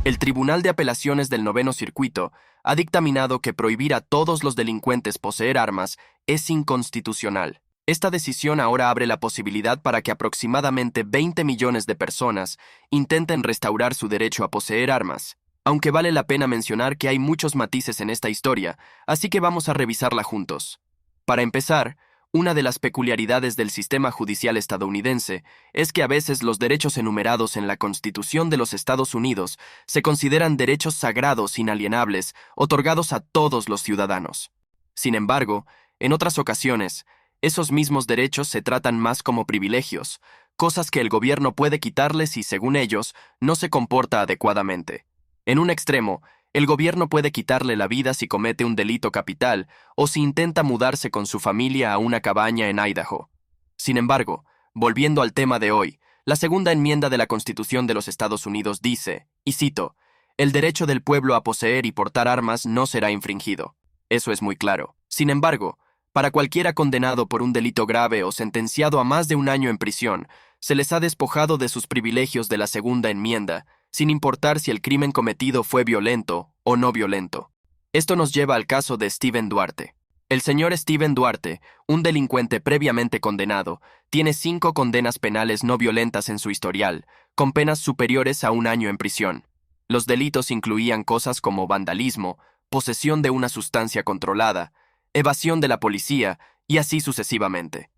El Tribunal de Apelaciones del Noveno Circuito ha dictaminado que prohibir a todos los delincuentes poseer armas es inconstitucional. Esta decisión ahora abre la posibilidad para que aproximadamente 20 millones de personas intenten restaurar su derecho a poseer armas. Aunque vale la pena mencionar que hay muchos matices en esta historia, así que vamos a revisarla juntos. Para empezar, una de las peculiaridades del sistema judicial estadounidense es que a veces los derechos enumerados en la Constitución de los Estados Unidos se consideran derechos sagrados inalienables otorgados a todos los ciudadanos. Sin embargo, en otras ocasiones, esos mismos derechos se tratan más como privilegios, cosas que el gobierno puede quitarles si, según ellos, no se comporta adecuadamente. En un extremo, el gobierno puede quitarle la vida si comete un delito capital o si intenta mudarse con su familia a una cabaña en Idaho. Sin embargo, volviendo al tema de hoy, la segunda enmienda de la Constitución de los Estados Unidos dice, y cito, «El derecho del pueblo a poseer y portar armas no será infringido». Eso es muy claro. Sin embargo, para cualquiera condenado por un delito grave o sentenciado a más de un año en prisión, se les ha despojado de sus privilegios de la segunda enmienda, sin importar si el crimen cometido fue violento o no violento. Esto nos lleva al caso de Steven Duarte. El señor Steven Duarte, un delincuente previamente condenado, tiene 5 condenas penales no violentas en su historial, con penas superiores a un año en prisión. Los delitos incluían cosas como vandalismo, posesión de una sustancia controlada, evasión de la policía y así sucesivamente.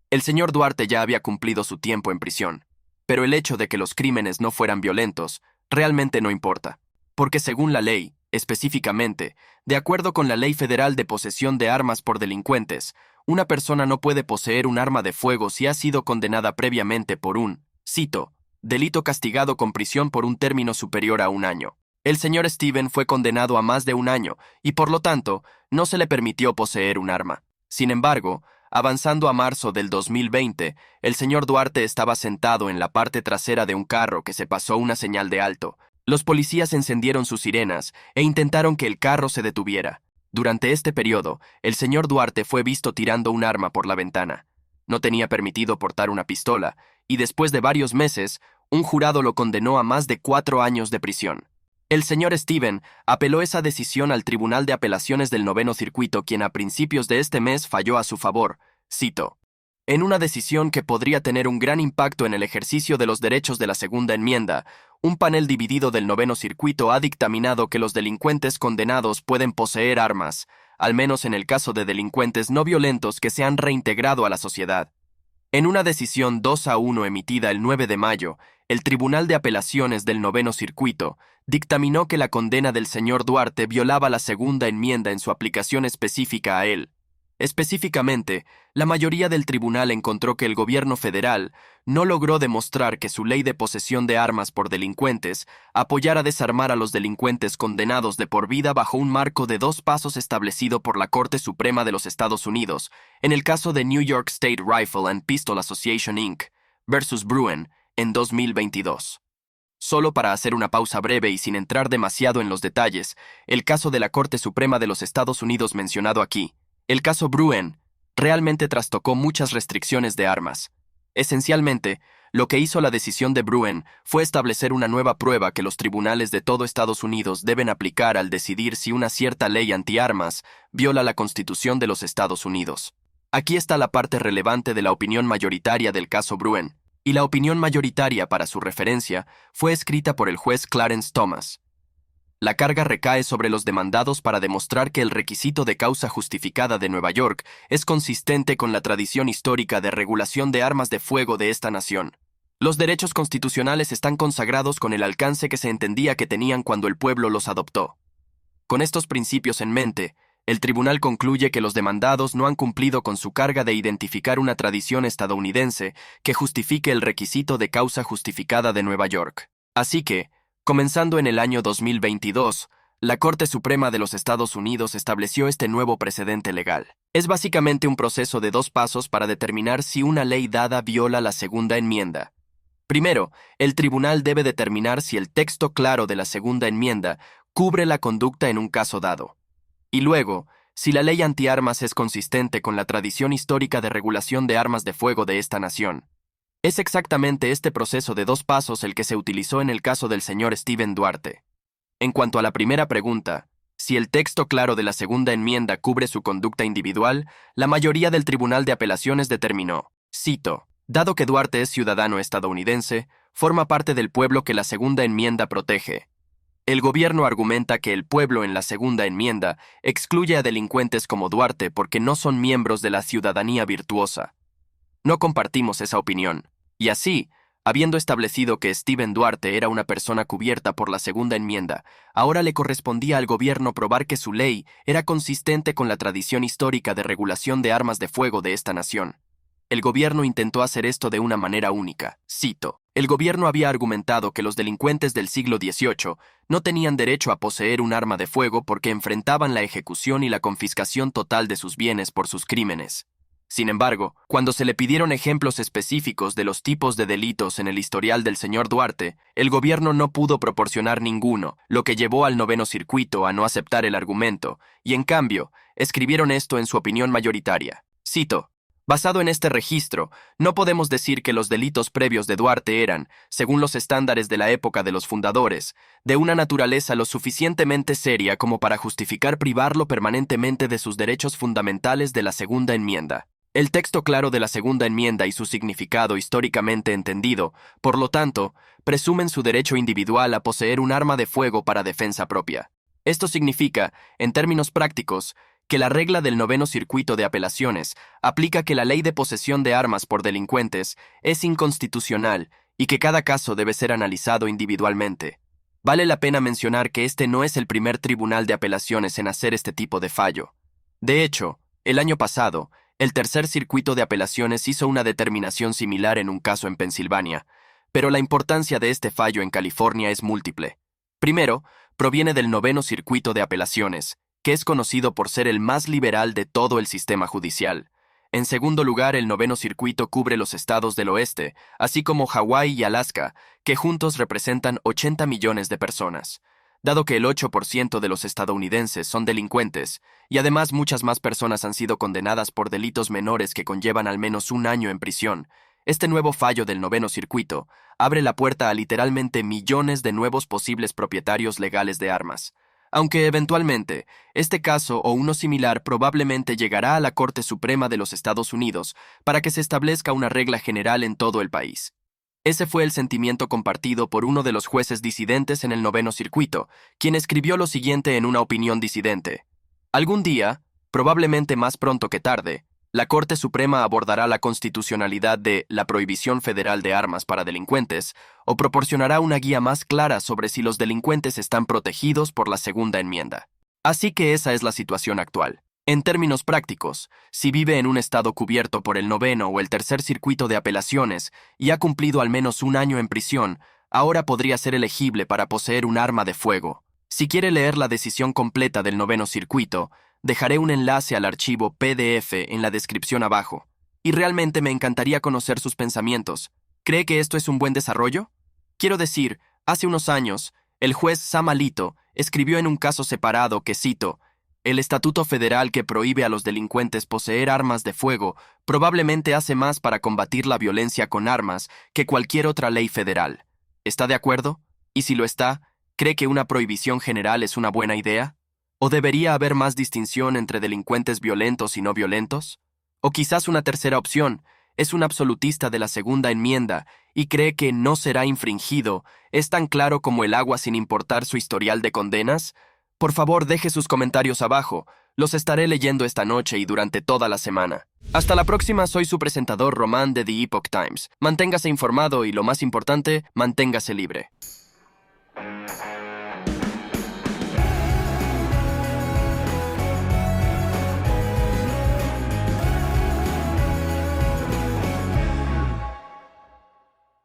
El señor Duarte ya había cumplido su tiempo en prisión, pero el hecho de que los crímenes no fueran violentos realmente no importa, porque según la ley, específicamente, de acuerdo con la Ley Federal de Posesión de Armas por Delincuentes, una persona no puede poseer un arma de fuego si ha sido condenada previamente por un, cito, delito castigado con prisión por un término superior a un año. El señor Steven fue condenado a más de un año y, por lo tanto, no se le permitió poseer un arma. Sin embargo, avanzando a marzo del 2020, el señor Duarte estaba sentado en la parte trasera de un carro que se pasó una señal de alto. Los policías encendieron sus sirenas e intentaron que el carro se detuviera. Durante este periodo, el señor Duarte fue visto tirando un arma por la ventana. No tenía permitido portar una pistola, y después de varios meses, un jurado lo condenó a más de 4 años de prisión. El señor Steven apeló esa decisión al Tribunal de Apelaciones del Noveno Circuito, quien a principios de este mes falló a su favor, cito, en una decisión que podría tener un gran impacto en el ejercicio de los derechos de la segunda enmienda, un panel dividido del Noveno Circuito ha dictaminado que los delincuentes condenados pueden poseer armas, al menos en el caso de delincuentes no violentos que se han reintegrado a la sociedad. En una decisión 2-1 emitida el 9 de mayo, el Tribunal de Apelaciones del Noveno Circuito dictaminó que la condena del señor Duarte violaba la segunda enmienda en su aplicación específica a él. Específicamente, la mayoría del tribunal encontró que el gobierno federal no logró demostrar que su ley de posesión de armas por delincuentes apoyara desarmar a los delincuentes condenados de por vida bajo un marco de 2 pasos establecido por la Corte Suprema de los Estados Unidos, en el caso de New York State Rifle and Pistol Association Inc. versus Bruen en 2022. Solo para hacer una pausa breve y sin entrar demasiado en los detalles, el caso de la Corte Suprema de los Estados Unidos mencionado aquí, el caso Bruen, realmente trastocó muchas restricciones de armas. Esencialmente, lo que hizo la decisión de Bruen fue establecer una nueva prueba que los tribunales de todo Estados Unidos deben aplicar al decidir si una cierta ley antiarmas viola la Constitución de los Estados Unidos. Aquí está la parte relevante de la opinión mayoritaria del caso Bruen, y la opinión mayoritaria, para su referencia, fue escrita por el juez Clarence Thomas. La carga recae sobre los demandados para demostrar que el requisito de causa justificada de Nueva York es consistente con la tradición histórica de regulación de armas de fuego de esta nación. Los derechos constitucionales están consagrados con el alcance que se entendía que tenían cuando el pueblo los adoptó. Con estos principios en mente, el tribunal concluye que los demandados no han cumplido con su carga de identificar una tradición estadounidense que justifique el requisito de causa justificada de Nueva York. Así que, comenzando en el año 2022, la Corte Suprema de los Estados Unidos estableció este nuevo precedente legal. Es básicamente un proceso de 2 pasos para determinar si una ley dada viola la segunda enmienda. Primero, el tribunal debe determinar si el texto claro de la segunda enmienda cubre la conducta en un caso dado. Y luego, si la ley antiarmas es consistente con la tradición histórica de regulación de armas de fuego de esta nación. Es exactamente este proceso de 2 pasos el que se utilizó en el caso del señor Steven Duarte. En cuanto a la primera pregunta, si el texto claro de la segunda enmienda cubre su conducta individual, la mayoría del Tribunal de Apelaciones determinó, cito, dado que Duarte es ciudadano estadounidense, forma parte del pueblo que la segunda enmienda protege. El gobierno argumenta que el pueblo en la segunda enmienda excluye a delincuentes como Duarte porque no son miembros de la ciudadanía virtuosa. No compartimos esa opinión, y así, habiendo establecido que Steven Duarte era una persona cubierta por la segunda enmienda, ahora le correspondía al gobierno probar que su ley era consistente con la tradición histórica de regulación de armas de fuego de esta nación. El gobierno intentó hacer esto de una manera única. Cito, el gobierno había argumentado que los delincuentes del siglo XVIII no tenían derecho a poseer un arma de fuego porque enfrentaban la ejecución y la confiscación total de sus bienes por sus crímenes. Sin embargo, cuando se le pidieron ejemplos específicos de los tipos de delitos en el historial del señor Duarte, el gobierno no pudo proporcionar ninguno, lo que llevó al Noveno Circuito a no aceptar el argumento, y en cambio, escribieron esto en su opinión mayoritaria. Cito, basado en este registro, no podemos decir que los delitos previos de Duarte eran, según los estándares de la época de los fundadores, de una naturaleza lo suficientemente seria como para justificar privarlo permanentemente de sus derechos fundamentales de la segunda enmienda. El texto claro de la segunda enmienda y su significado históricamente entendido, por lo tanto, presumen su derecho individual a poseer un arma de fuego para defensa propia. Esto significa, en términos prácticos, que la regla del Noveno Circuito de Apelaciones aplica que la ley de posesión de armas por delincuentes es inconstitucional y que cada caso debe ser analizado individualmente. Vale la pena mencionar que este no es el primer tribunal de apelaciones en hacer este tipo de fallo. De hecho, el año pasado, el Tercer Circuito de Apelaciones hizo una determinación similar en un caso en Pensilvania, pero la importancia de este fallo en California es múltiple. Primero, proviene del Noveno Circuito de Apelaciones, que es conocido por ser el más liberal de todo el sistema judicial. En segundo lugar, el Noveno Circuito cubre los estados del oeste, así como Hawái y Alaska, que juntos representan 80 millones de personas. Dado que el 8% de los estadounidenses son delincuentes, y además muchas más personas han sido condenadas por delitos menores que conllevan al menos 1 año en prisión, este nuevo fallo del Noveno Circuito abre la puerta a literalmente millones de nuevos posibles propietarios legales de armas. Aunque eventualmente, este caso o uno similar probablemente llegará a la Corte Suprema de los Estados Unidos para que se establezca una regla general en todo el país. Ese fue el sentimiento compartido por uno de los jueces disidentes en el Noveno Circuito, quien escribió lo siguiente en una opinión disidente. Algún día, probablemente más pronto que tarde, la Corte Suprema abordará la constitucionalidad de la prohibición federal de armas para delincuentes o proporcionará una guía más clara sobre si los delincuentes están protegidos por la segunda enmienda. Así que esa es la situación actual. En términos prácticos, si vive en un estado cubierto por el Noveno o el Tercer Circuito de Apelaciones y ha cumplido al menos 1 año en prisión, ahora podría ser elegible para poseer un arma de fuego. Si quiere leer la decisión completa del Noveno Circuito, dejaré un enlace al archivo PDF en la descripción abajo. Y realmente me encantaría conocer sus pensamientos. ¿Cree que esto es un buen desarrollo? Quiero decir, hace unos años, el juez Sam Alito escribió en un caso separado que, cito, el estatuto federal que prohíbe a los delincuentes poseer armas de fuego probablemente hace más para combatir la violencia con armas que cualquier otra ley federal. ¿Está de acuerdo? Y si lo está, ¿cree que una prohibición general es una buena idea? ¿O debería haber más distinción entre delincuentes violentos y no violentos? O quizás una tercera opción, es un absolutista de la segunda enmienda y cree que no será infringido, es tan claro como el agua sin importar su historial de condenas. Por favor, deje sus comentarios abajo, los estaré leyendo esta noche y durante toda la semana. Hasta la próxima, soy su presentador Román de The Epoch Times. Manténgase informado y, lo más importante, manténgase libre.